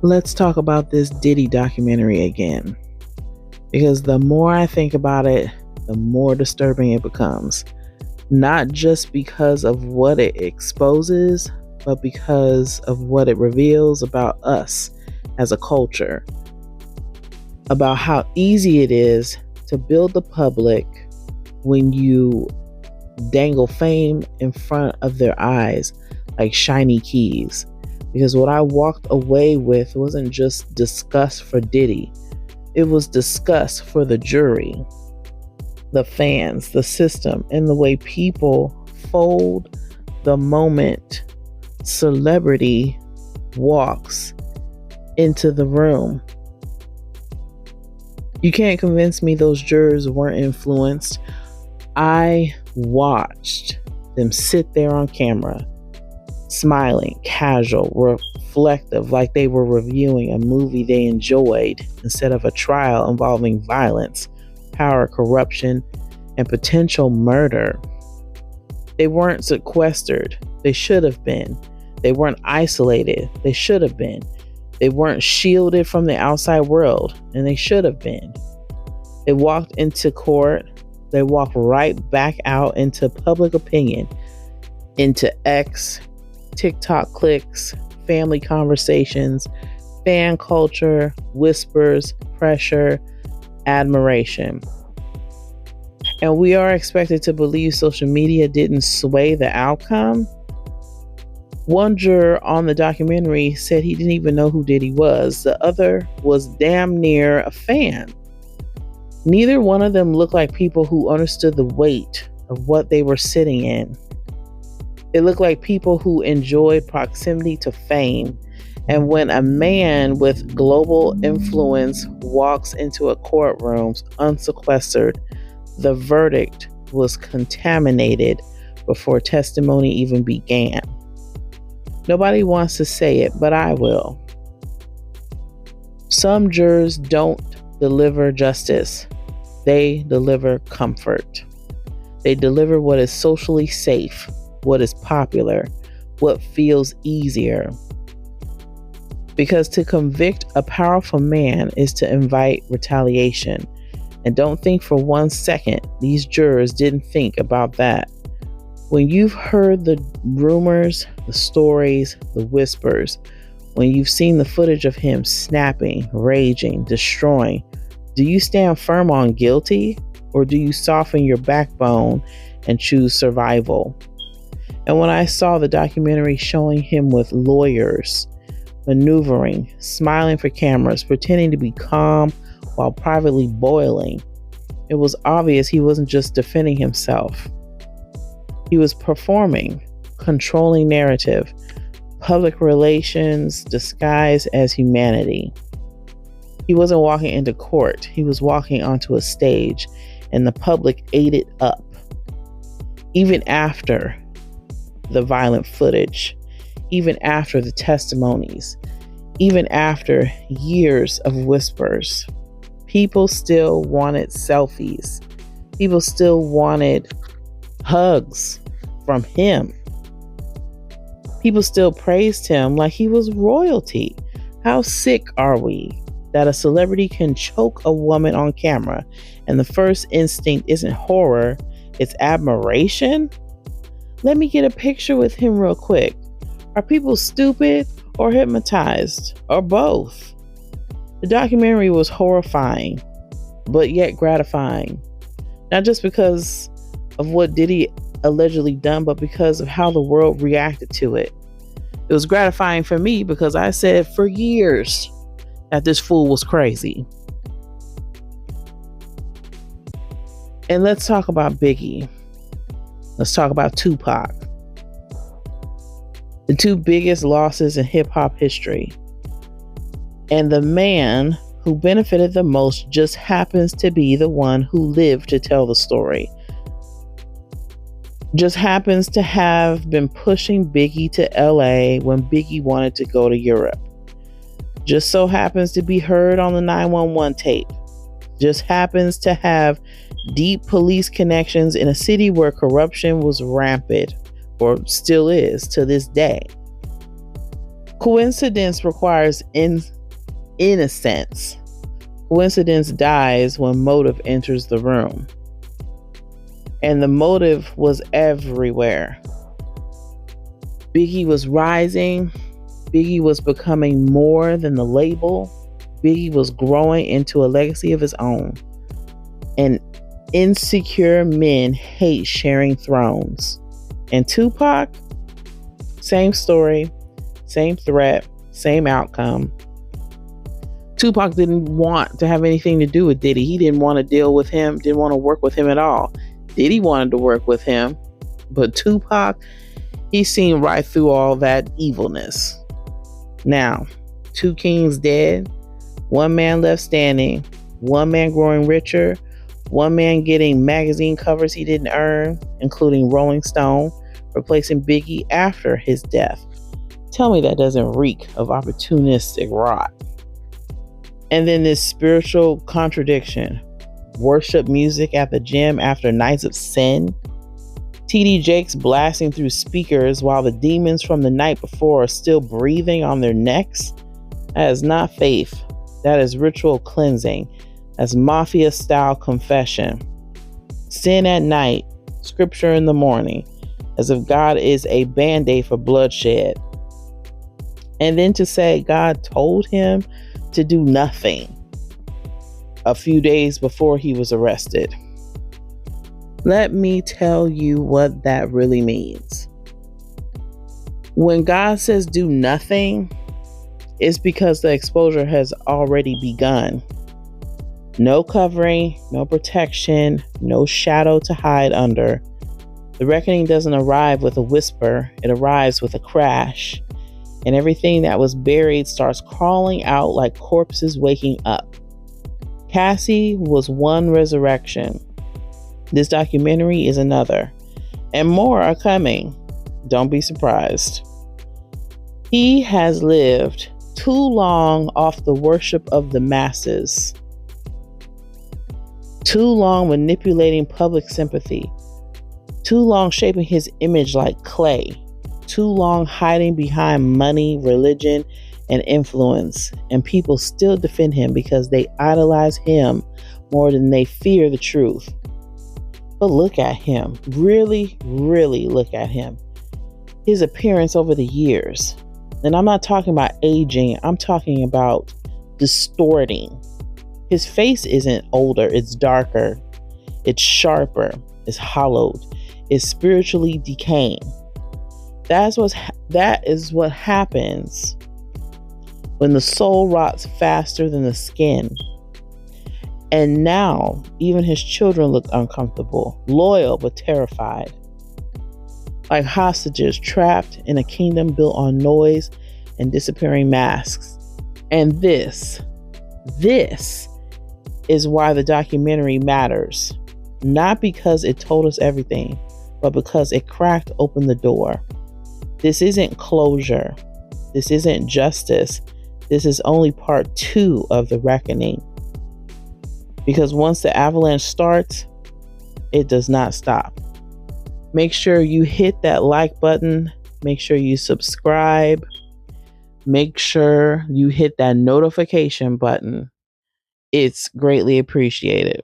Let's talk about this Diddy documentary again. Because the more I think about it, the more disturbing it becomes. Not just because of what it exposes, but because of what it reveals about us as a culture. About how easy it is to build the public when you dangle fame in front of their eyes like shiny keys. Because what I walked away with wasn't just disgust for Diddy, it was disgust for the jury, the fans, the system, and the way people fold the moment celebrity walks into the room. You can't convince me those jurors weren't influenced. I watched them sit there on camera, smiling, casual, reflective, like they were reviewing a movie they enjoyed instead of a trial involving violence, power, corruption, and potential murder. They weren't sequestered. They should have been. They weren't isolated. They should have been. They weren't shielded from the outside world, and they should have been. They walked into court. They walked right back out into public opinion, into X, TikTok clicks, family conversations, fan culture, whispers, pressure, admiration. And we are expected to believe social media didn't sway the outcome. One juror on the documentary said he didn't even know who Diddy was. The other was damn near a fan. Neither one of them looked like people who understood the weight of what they were sitting in. It looked like people who enjoyed proximity to fame. And when a man with global influence walks into a courtroom unsequestered, the verdict was contaminated before testimony even began. Nobody wants to say it, but I will. Some jurors don't deliver justice. They deliver comfort. They deliver what is socially safe, what is popular, what feels easier. Because to convict a powerful man is to invite retaliation. And don't think for 1 second these jurors didn't think about that. When you've heard the rumors, the stories, the whispers, when you've seen the footage of him snapping, raging, destroying, do you stand firm on guilty, or do you soften your backbone and choose survival? And when I saw the documentary showing him with lawyers, maneuvering, smiling for cameras, pretending to be calm while privately boiling, it was obvious he wasn't just defending himself. He was performing, controlling narrative, public relations disguised as humanity. He wasn't walking into court. He was walking onto a stage, and the public ate it up. Even after the violent footage, even after the testimonies, even after years of whispers, people still wanted selfies. People still wanted hugs from him. People still praised him like he was royalty. How sick are we that a celebrity can choke a woman on camera and the first instinct isn't horror, it's admiration? Let me get a picture with him real quick. Are people stupid or hypnotized or both? The documentary was horrifying, but yet gratifying. Not just because of what Diddy allegedly done, but because of how the world reacted to it. It was gratifying for me because I said for years that this fool was crazy. And let's talk about Biggie. Let's talk about Tupac. The two biggest losses in hip-hop history. And the man who benefited the most just happens to be the one who lived to tell the story. Just happens to have been pushing Biggie to LA when Biggie wanted to go to Europe. Just so happens to be heard on the 911 tape. Just happens to have deep police connections in a city where corruption was rampant, or still is to this day. Coincidence requires innocence. Coincidence dies when motive enters the room. And the motive was everywhere. Biggie was rising. Biggie was becoming more than the label. Biggie was growing into a legacy of his own. And insecure men hate sharing thrones. And Tupac, same story, same threat, same outcome. Tupac didn't want to have anything to do with Diddy. He didn't want to deal with him, didn't want to work with him at all. Diddy wanted to work with him, but Tupac, he seen right through all that evilness. Now, 2 kings dead, 1 man left standing, 1 man growing richer, 1 man getting magazine covers he didn't earn, including Rolling Stone, replacing Biggie after his death. Tell me that doesn't reek of opportunistic rot. And then this spiritual contradiction. Worship music at the gym after nights of sin. TD Jakes blasting through speakers while the demons from the night before are still breathing on their necks. That is not faith. That is ritual cleansing. That's mafia-style confession. Sin at night, scripture in the morning, as if God is a band-aid for bloodshed. And then to say God told him to do nothing a few days before he was arrested. Let me tell you what that really means. When God says do nothing, it's because the exposure has already begun. No covering, no protection, no shadow to hide under. The reckoning doesn't arrive with a whisper, it arrives with a crash. And everything that was buried starts crawling out like corpses waking up. Cassie was one resurrection. This documentary is another. And more are coming. Don't be surprised. He has lived too long off the worship of the masses. Too long manipulating public sympathy. Too long shaping his image like clay. Too long hiding behind money, religion, and influence. And people still defend him because they idolize him more than they fear the truth. But look at him. Really, really look at him. His appearance over the years. And I'm not talking about aging. I'm talking about distorting. His face isn't older. It's darker. It's sharper. It's hollowed. It's spiritually decaying. That is what happens when the soul rots faster than the skin. And now, even his children look uncomfortable, loyal but terrified. Like hostages trapped in a kingdom built on noise and disappearing masks. And this is why the documentary matters. Not because it told us everything, but because it cracked open the door. This isn't closure. This isn't justice. This is only part 2 of the reckoning. Because once the avalanche starts, it does not stop. Make sure you hit that like button. Make sure you subscribe. Make sure you hit that notification button. It's greatly appreciated.